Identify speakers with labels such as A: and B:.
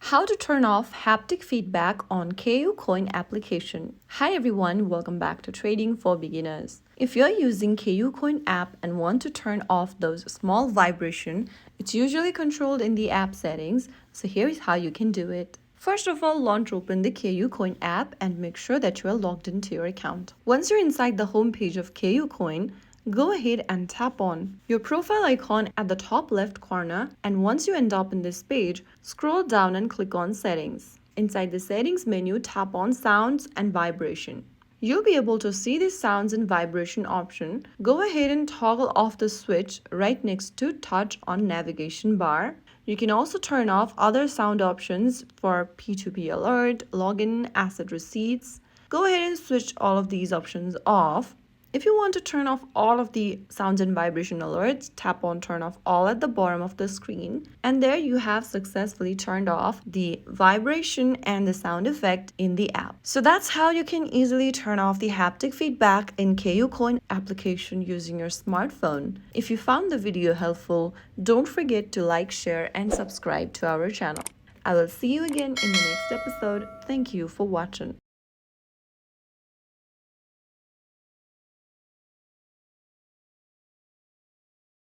A: How to turn off haptic feedback on KuCoin application. Hi everyone, welcome back to Trading for Beginners. If you're using KuCoin app and want to turn off those small vibration, it's usually controlled in the app settings, so here is how you can do it. First of all, launch open the KuCoin app and make sure that you are logged into your account. Once you're inside the home page of KuCoin, go ahead and tap on your profile icon at the top left corner, and once you end up in this page, scroll down and click on Settings. Inside the Settings menu, tap on Sounds and Vibration. You'll be able to see the sounds and vibration option. Go ahead and toggle off the switch right next to Touch on navigation bar. You can also turn off other sound options for P2P alert, login, asset receipts. Go ahead and switch all of these options off. If you want to turn off all of the sounds and vibration alerts, tap on Turn Off All at the bottom of the screen, and there you have successfully turned off the vibration and the sound effect in the app. So that's how you can easily turn off the haptic feedback in KuCoin application using your smartphone. If you found the video helpful, don't forget to like, share, and subscribe to our channel. I will see you again in the next episode. Thank you for watching.